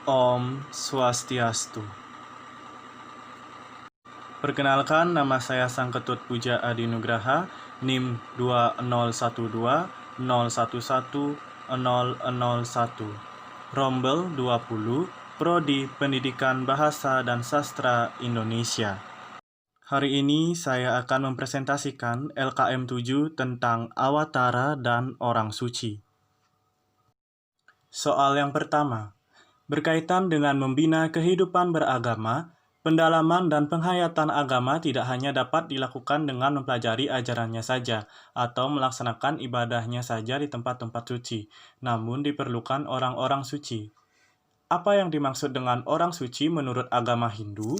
Om Swastiastu. Perkenalkan, nama saya Sangketut Puja Adi Nugraha, NIM 20120110001, Rombel 20, Prodi Pendidikan Bahasa dan Sastra Indonesia. Hari ini saya akan mempresentasikan LKM 7 tentang Awatara dan Orang Suci. Soal yang pertama, berkaitan dengan membina kehidupan beragama, pendalaman dan penghayatan agama tidak hanya dapat dilakukan dengan mempelajari ajarannya saja atau melaksanakan ibadahnya saja di tempat-tempat suci, namun diperlukan orang-orang suci. Apa yang dimaksud dengan orang suci menurut agama Hindu?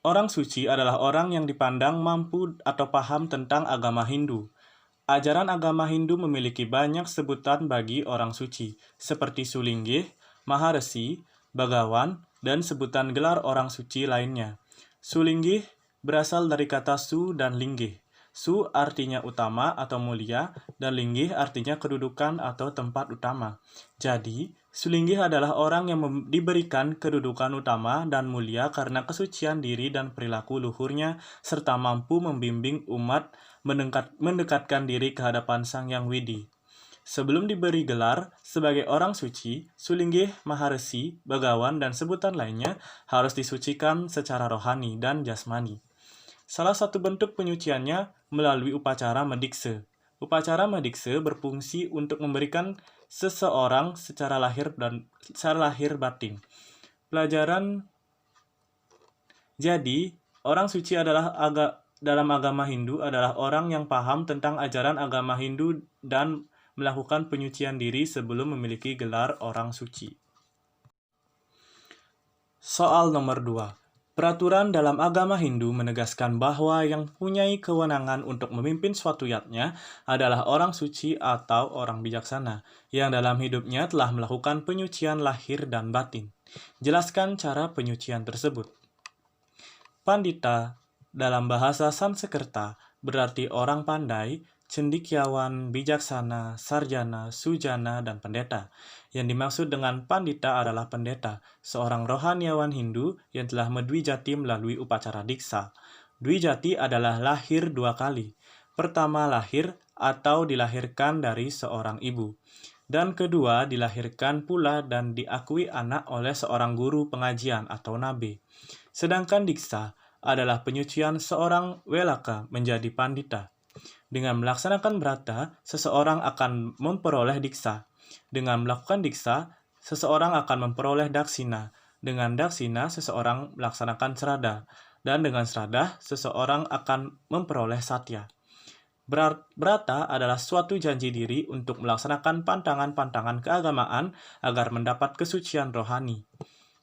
Orang suci adalah orang yang dipandang mampu atau paham tentang agama Hindu. Ajaran agama Hindu memiliki banyak sebutan bagi orang suci, seperti Sulinggih, Maharesi, Bagawan, dan sebutan gelar orang suci lainnya. Sulinggih berasal dari kata su dan linggih. Su artinya utama atau mulia, dan linggih artinya kedudukan atau tempat utama. Jadi, Sulinggih adalah orang yang diberikan kedudukan utama dan mulia karena kesucian diri dan perilaku luhurnya, serta mampu membimbing umat mendekatkan diri ke hadapan Sang Yang Widi. Sebelum diberi gelar sebagai orang suci, Sulinggih, Maharesi, Bagawan, dan sebutan lainnya harus disucikan secara rohani dan jasmani. Salah satu bentuk penyuciannya melalui upacara medikse. Upacara medikse berfungsi untuk memberikan seseorang secara lahir batin pelajaran. Jadi, orang suci dalam agama Hindu adalah orang yang paham tentang ajaran agama Hindu dan melakukan penyucian diri sebelum memiliki gelar orang suci. Soal nomor 2. Peraturan dalam agama Hindu menegaskan bahwa yang mempunyai kewenangan untuk memimpin suatu yatnya adalah orang suci atau orang bijaksana, yang dalam hidupnya telah melakukan penyucian lahir dan batin. Jelaskan cara penyucian tersebut. Pandita dalam bahasa Sanskerta berarti orang pandai, cendekiawan, bijaksana, sarjana, sujana, dan pendeta. Yang dimaksud dengan pandita adalah pendeta, seorang rohaniawan Hindu yang telah mendwijati melalui upacara diksa. Dwijati adalah lahir 2 kali. Pertama lahir atau dilahirkan dari seorang ibu. Dan kedua dilahirkan pula dan diakui anak oleh seorang guru pengajian atau nabi. Sedangkan diksa adalah penyucian seorang welaka menjadi pandita. Dengan melaksanakan brata, seseorang akan memperoleh diksa. Dengan melakukan diksa, seseorang akan memperoleh daksina. Dengan daksina, seseorang melaksanakan serada. Dan dengan serada, seseorang akan memperoleh satya. Brata adalah suatu janji diri untuk melaksanakan pantangan-pantangan keagamaan agar mendapat kesucian rohani.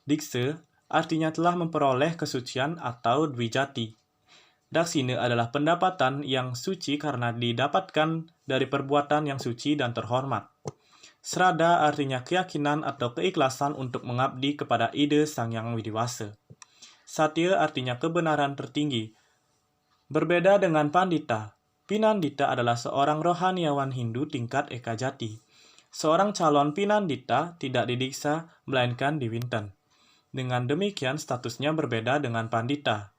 Diksa artinya telah memperoleh kesucian atau dwijati. Daksina adalah pendapatan yang suci karena didapatkan dari perbuatan yang suci dan terhormat. Srada artinya keyakinan atau keikhlasan untuk mengabdi kepada ide Sang Yang Widiwasa. Satya artinya kebenaran tertinggi. Berbeda dengan pandita, pinandita adalah seorang rohaniawan Hindu tingkat Eka Jati. Seorang calon pinandita tidak didiksa, melainkan diwinten. Dengan demikian statusnya berbeda dengan pandita.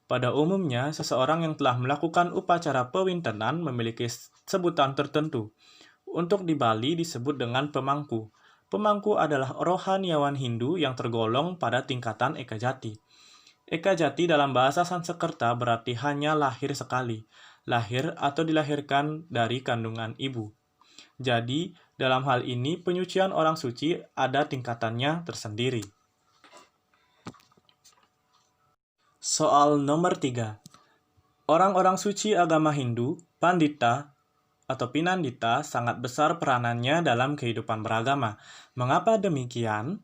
Pada umumnya, seseorang yang telah melakukan upacara pewintenan memiliki sebutan tertentu. Untuk di Bali disebut dengan pemangku. Pemangku adalah rohaniawan Hindu yang tergolong pada tingkatan Eka Jati. Eka Jati dalam bahasa Sanskerta berarti hanya lahir sekali, lahir atau dilahirkan dari kandungan ibu. Jadi, dalam hal ini penyucian orang suci ada tingkatannya tersendiri. Soal nomor 3. Orang-orang suci agama Hindu, pandita atau pinandita sangat besar peranannya dalam kehidupan beragama. Mengapa demikian?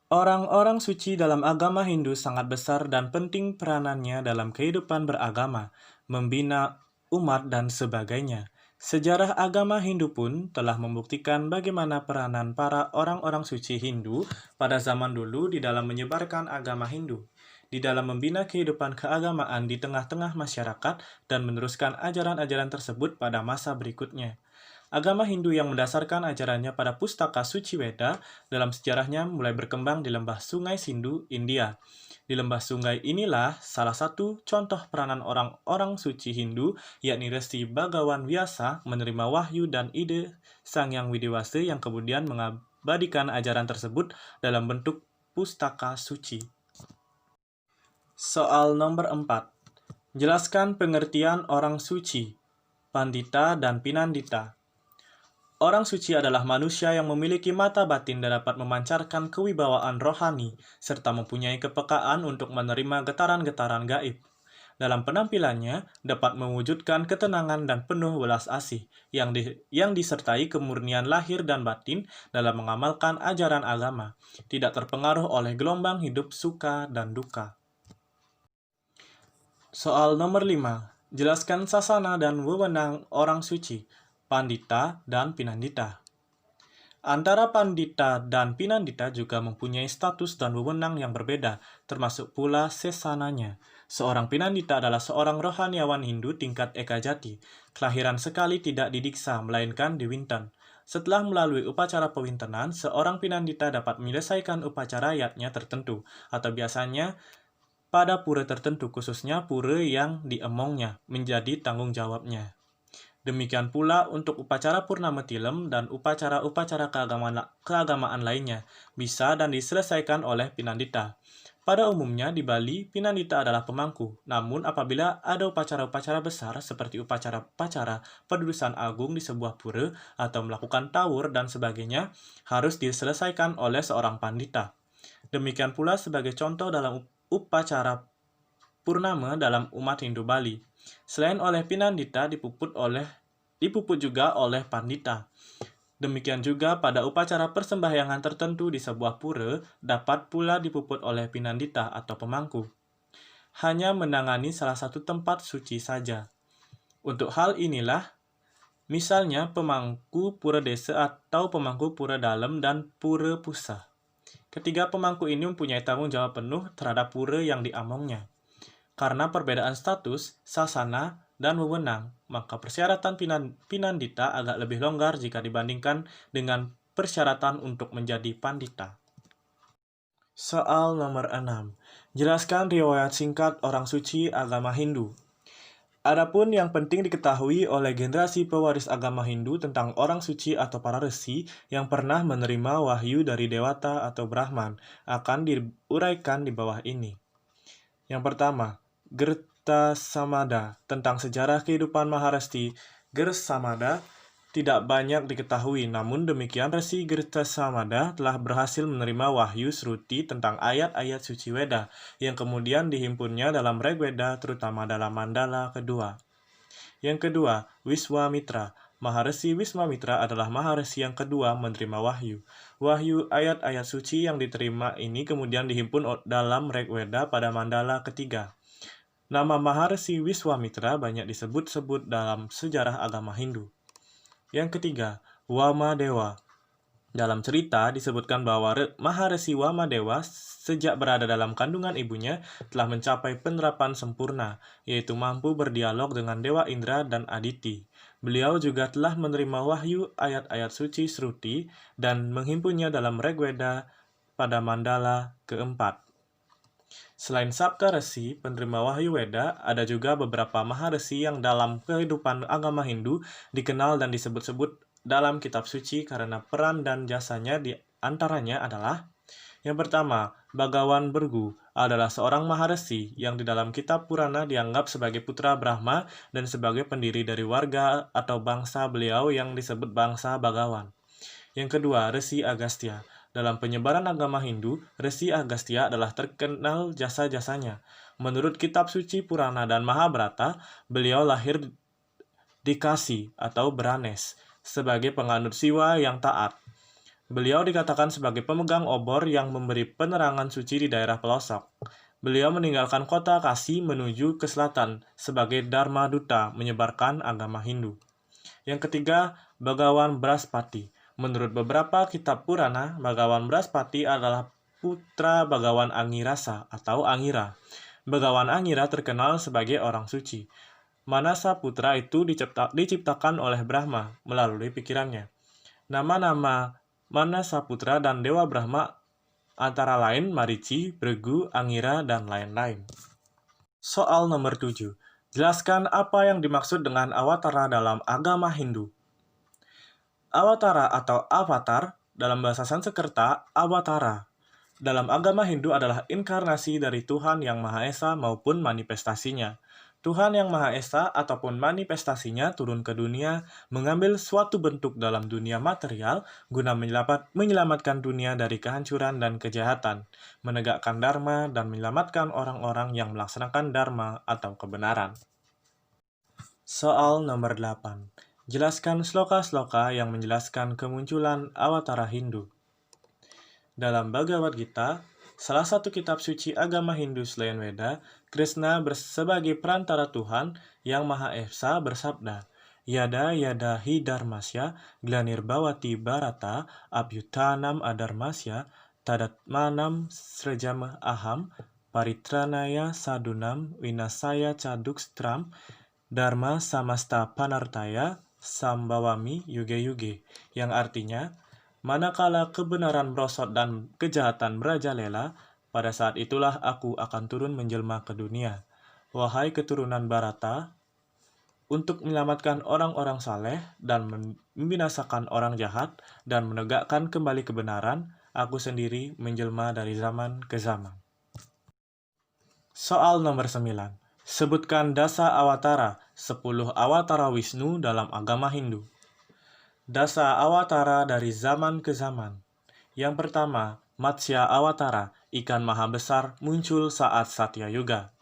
Orang-orang suci dalam agama Hindu sangat besar dan penting peranannya dalam kehidupan beragama, membina umat dan sebagainya. Sejarah agama Hindu pun telah membuktikan bagaimana peranan para orang-orang suci Hindu pada zaman dulu di dalam menyebarkan agama Hindu, di dalam membina kehidupan keagamaan di tengah-tengah masyarakat dan meneruskan ajaran-ajaran tersebut pada masa berikutnya. Agama Hindu yang mendasarkan ajarannya pada pustaka suci Weda dalam sejarahnya mulai berkembang di lembah Sungai Sindhu, India. Di lembah sungai inilah salah satu contoh peranan orang-orang suci Hindu, yakni Resi Bhagawan Vyasa menerima wahyu dan ide Sang Hyang Widiwasa yang kemudian mengabadikan ajaran tersebut dalam bentuk pustaka suci. Soal nomor 4. Jelaskan pengertian orang suci, Pandita dan Pinandita. Orang suci adalah manusia yang memiliki mata batin dan dapat memancarkan kewibawaan rohani, serta mempunyai kepekaan untuk menerima getaran-getaran gaib. Dalam penampilannya, dapat mewujudkan ketenangan dan penuh welas asih, yang disertai kemurnian lahir dan batin dalam mengamalkan ajaran agama, tidak terpengaruh oleh gelombang hidup suka dan duka. Soal nomor 5. Jelaskan sasana dan wewenang orang suci, Pandita dan Pinandita. Antara Pandita dan Pinandita juga mempunyai status dan wewenang yang berbeda, termasuk pula sesananya. Seorang Pinandita adalah seorang rohaniawan Hindu tingkat Eka Jati, kelahiran sekali tidak di Diksa, melainkan di Winton. Setelah melalui upacara pewintenan, seorang Pinandita dapat menyelesaikan upacara yatnya tertentu, atau biasanya pada pura tertentu, khususnya pura yang diemongnya, menjadi tanggung jawabnya. Demikian pula untuk upacara Purnama Tilem dan upacara-upacara keagamaan lainnya, bisa dan diselesaikan oleh Pinandita. Pada umumnya di Bali, Pinandita adalah pemangku, namun apabila ada upacara-upacara besar seperti upacara-upacara pedudusan agung di sebuah pura atau melakukan tawur dan sebagainya, harus diselesaikan oleh seorang pandita. Demikian pula sebagai contoh dalam upacara Purnama dalam umat Hindu Bali. Selain oleh Pinandita, dipuput juga oleh Pandita. Demikian juga pada upacara persembahyangan tertentu di sebuah pura dapat pula dipuput oleh Pinandita atau pemangku. Hanya menangani salah satu tempat suci saja. Untuk hal inilah, misalnya pemangku pura desa atau pemangku pura dalam dan pura pusat. Ketiga pemangku ini mempunyai tanggung jawab penuh terhadap pura yang diamongnya. Karena perbedaan status, sasana, dan wewenang, maka persyaratan Pinandita agak lebih longgar jika dibandingkan dengan persyaratan untuk menjadi pandita. Soal nomor 6. Jelaskan riwayat singkat orang suci agama Hindu. Adapun yang penting diketahui oleh generasi pewaris agama Hindu tentang orang suci atau para resi yang pernah menerima wahyu dari Dewata atau Brahman akan diuraikan di bawah ini. Yang pertama, Girta Samada. Tentang sejarah kehidupan Maharesi Girsamada tidak banyak diketahui, namun demikian Resi Girta Samada telah berhasil menerima wahyu Sruti tentang ayat-ayat suci Weda yang kemudian dihimpunnya dalam Rigveda, terutama dalam Mandala kedua. Yang kedua, Wiswamitra. Maharesi Wiswamitra adalah Maharesi yang kedua menerima wahyu. Wahyu ayat-ayat suci yang diterima ini kemudian dihimpun dalam Rigveda pada Mandala ketiga. Nama Maharesi Wiswamitra banyak disebut-sebut dalam sejarah agama Hindu. Yang ketiga, Wamadewa. Dalam cerita disebutkan bahwa Maharesi Wamadewa sejak berada dalam kandungan ibunya telah mencapai penerapan sempurna, yaitu mampu berdialog dengan Dewa Indra dan Aditi. Beliau juga telah menerima wahyu ayat-ayat suci Sruti dan menghimpunnya dalam Rigveda pada Mandala keempat. Selain Sabta Resi, penerima wahyu Weda, ada juga beberapa Maharesi yang dalam kehidupan agama Hindu dikenal dan disebut-sebut dalam kitab suci karena peran dan jasanya di antaranya adalah: yang pertama, Bhagawan Bhrgu adalah seorang Maharesi yang di dalam kitab Purana dianggap sebagai putra Brahma dan sebagai pendiri dari warga atau bangsa beliau yang disebut bangsa Bhagawan. Yang kedua, Resi Agastya. Dalam penyebaran agama Hindu, Resi Agastya adalah terkenal jasa-jasanya. Menurut kitab suci Purana dan Mahabharata, beliau lahir di Kasi atau Beranes sebagai penganut Siwa yang taat. Beliau dikatakan sebagai pemegang obor yang memberi penerangan suci di daerah pelosok. Beliau meninggalkan kota Kasi menuju ke selatan sebagai Dharma Duta menyebarkan agama Hindu. Yang ketiga, Bhagawan Brahaspati. Menurut beberapa kitab Purana, Bhagawan Brahaspati adalah putra Bhagawan Angirasa atau Angira. Bhagawan Angira terkenal sebagai orang suci. Manasa putra itu diciptakan oleh Brahma melalui pikirannya. Nama-nama Manasa putra dan Dewa Brahma antara lain Marici, Bregu, Angira, dan lain-lain. Soal nomor 7. Jelaskan apa yang dimaksud dengan awatara dalam agama Hindu. Awatara atau avatar dalam bahasa Sanskerta avatara dalam agama Hindu adalah inkarnasi dari Tuhan Yang Maha Esa maupun manifestasinya. Tuhan Yang Maha Esa ataupun manifestasinya turun ke dunia, mengambil suatu bentuk dalam dunia material guna menyelamatkan dunia dari kehancuran dan kejahatan, menegakkan dharma dan menyelamatkan orang-orang yang melaksanakan dharma atau kebenaran. Soal nomor 8. Jelaskan sloka-sloka yang menjelaskan kemunculan awatara Hindu. Dalam Bhagavad Gita, salah satu kitab suci agama Hindu selain Weda, Krishna sebagai perantara Tuhan Yang Maha Esa bersabda, Yada yada hi dharmasya glanirbhavati bharata abhyutanam adharmasya tadatmanam srejama aham paritranaya sadunam vinasaya cadukstram dharma samasta panartaya sambawami yuge-yuge, yang artinya, manakala kebenaran merosot dan kejahatan merajalela, pada saat itulah aku akan turun menjelma ke dunia. Wahai keturunan Bharata, untuk menyelamatkan orang-orang saleh dan membinasakan orang jahat dan menegakkan kembali kebenaran, aku sendiri menjelma dari zaman ke zaman. Soal nomor 9. Sebutkan dasa awatara, 10 awatara Wisnu dalam agama Hindu. Dasa awatara dari zaman ke zaman. Yang pertama, Matsya Awatara, ikan maha besar, muncul saat Satya Yuga.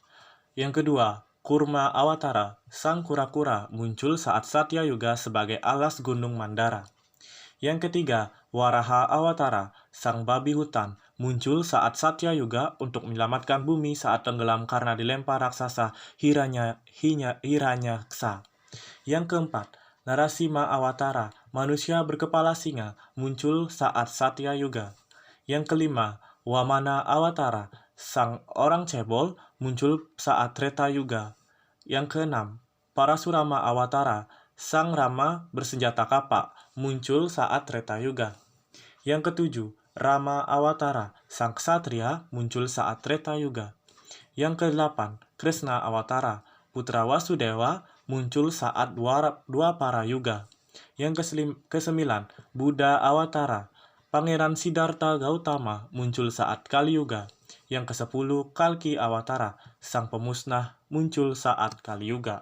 Yang kedua, Kurma Awatara, sang kura-kura, muncul saat Satya Yuga sebagai alas gunung Mandara. Yang ketiga, Waraha Awatara, sang babi hutan, muncul saat Satya Yuga untuk menyelamatkan bumi saat tenggelam karena dilempar raksasa Hiranyaksa. Yang keempat, Narasima Awatara, manusia berkepala singa, muncul saat Satya Yuga. Yang kelima, Wamana Awatara, sang orang cebol, muncul saat Treta Yuga. Yang keenam, Parasurama Awatara, sang Rama bersenjata kapak, muncul saat Treta Yuga. Yang ketujuh, Rama Awatara, sang ksatria, muncul saat Treta Yuga. Yang kedelapan, Krishna Awatara, putra Wasudewa, muncul saat dua para yuga. Yang kesembilan, Buddha Awatara, Pangeran Siddhartha Gautama, muncul saat Kali Yuga. Yang kesepuluh, Kalki Awatara, sang pemusnah, muncul saat Kali Yuga.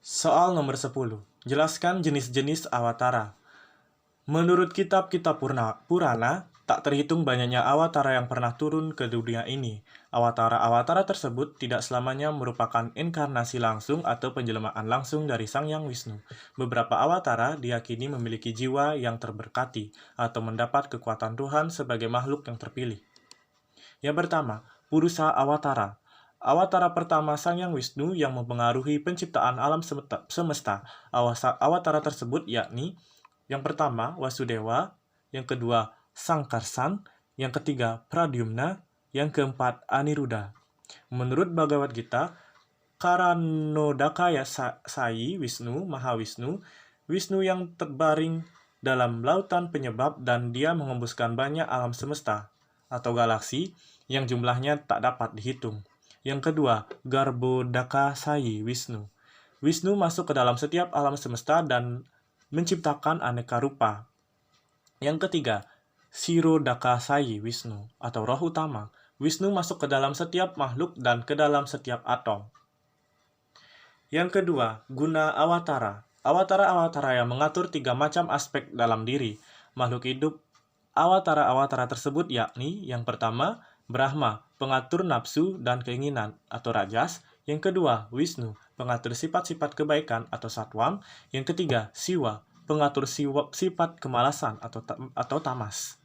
Soal nomor 10. Jelaskan jenis-jenis awatara. Menurut kitab-kitab Purana, tak terhitung banyaknya awatara yang pernah turun ke dunia ini. Awatara-awatara tersebut tidak selamanya merupakan inkarnasi langsung atau penjelmaan langsung dari Sang Hyang Wisnu. Beberapa awatara diyakini memiliki jiwa yang terberkati atau mendapat kekuatan Tuhan sebagai makhluk yang terpilih. Yang pertama, Purusa Awatara. Awatara pertama Sang Hyang Wisnu yang mempengaruhi penciptaan alam semesta. Awatara tersebut yakni yang pertama, Wasudewa, yang kedua, Sangkarsan, yang ketiga, Pradyumna, yang keempat, Aniruddha. Menurut Bhagavad Gita, Karanodakaya Sayi Wisnu, Mahawisnu, Wisnu yang terbaring dalam lautan penyebab dan dia mengembuskan banyak alam semesta atau galaksi yang jumlahnya tak dapat dihitung. Yang kedua, Garbhodaka Sayi Wisnu. Wisnu masuk ke dalam setiap alam semesta dan menciptakan aneka rupa. Yang ketiga, Sirodaka Sayi Wisnu atau roh utama. Wisnu masuk ke dalam setiap makhluk dan ke dalam setiap atom. Yang kedua, Guna Awatara. Awatara-awatara yang mengatur 3 macam aspek dalam diri makhluk hidup. Awatara-awatara tersebut yakni yang pertama, Brahma, pengatur nafsu dan keinginan atau rajas. Yang kedua, Wisnu, pengatur sifat-sifat kebaikan atau satwam. Yang ketiga, Siwa, pengatur sifat kemalasan atau tamas.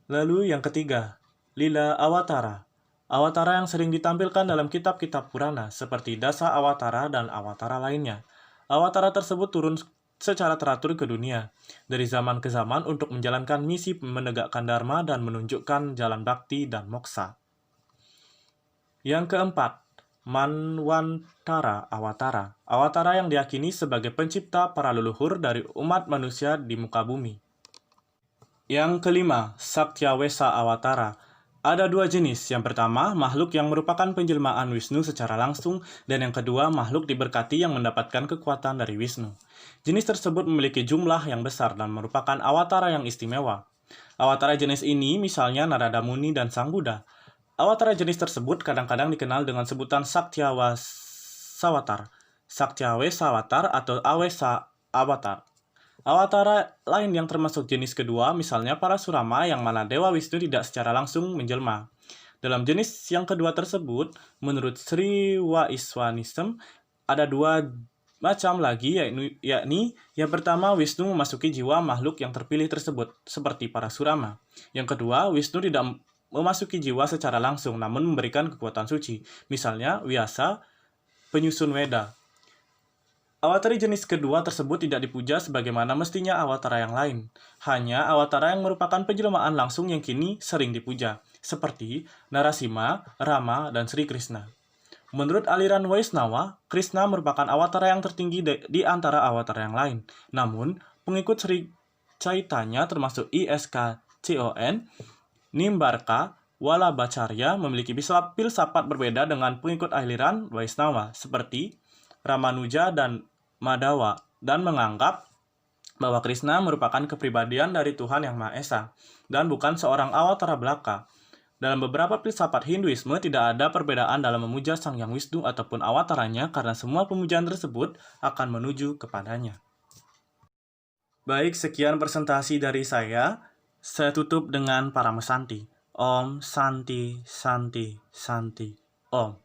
Lalu yang ketiga, Lila Awatara. Awatara yang sering ditampilkan dalam kitab-kitab Purana seperti Dasa Awatara dan awatara lainnya. Awatara tersebut turun secara teratur ke dunia dari zaman ke zaman untuk menjalankan misi menegakkan dharma dan menunjukkan jalan bakti dan moksa. Yang keempat, Manwantara Awatara. Awatara yang diyakini sebagai pencipta para leluhur dari umat manusia di muka bumi. Yang kelima, Sakyawesa Awatara. Ada dua jenis. Yang pertama, makhluk yang merupakan penjelmaan Wisnu secara langsung, dan yang kedua, makhluk diberkati yang mendapatkan kekuatan dari Wisnu. Jenis tersebut memiliki jumlah yang besar dan merupakan awatara yang istimewa. Awatara jenis ini misalnya Narada Muni dan Sang Buddha. Awatara jenis tersebut kadang-kadang dikenal dengan sebutan Saktyawasawatar, Saktyawesawatar, atau Awesa Avatar. Awatara lain yang termasuk jenis kedua misalnya Parasurama yang mana Dewa Wisnu tidak secara langsung menjelma. Dalam jenis yang kedua tersebut, menurut Sri Vaishnavism, ada dua macam lagi, yakni yang pertama Wisnu memasuki jiwa makhluk yang terpilih tersebut, seperti Parasurama. Yang kedua, Wisnu tidak memasuki jiwa secara langsung, namun memberikan kekuatan suci, misalnya Vyasa, penyusun Weda. Awatara jenis kedua tersebut tidak dipuja sebagaimana mestinya awatara yang lain. Hanya awatara yang merupakan penjelmaan langsung yang kini sering dipuja, seperti Narasimha, Rama, dan Sri Krishna. Menurut aliran Vaishnava, Krishna merupakan awatara yang tertinggi di antara awatara yang lain. Namun, pengikut Sri Chaitanya termasuk ISKCON, Nimbarka, Walabhacharya memiliki filsafat berbeda dengan pengikut aliran Vaishnava seperti Ramanuja dan Madhava, dan menganggap bahwa Krishna merupakan kepribadian dari Tuhan Yang Maha Esa dan bukan seorang awatara belaka. Dalam beberapa filsafat Hinduisme tidak ada perbedaan dalam memuja Sang Hyang Wisnu ataupun awataranya karena semua pemujaan tersebut akan menuju kepadanya. Baik, sekian presentasi dari saya. Saya tutup dengan Paramesanti. Om Santi Santi Santi Om.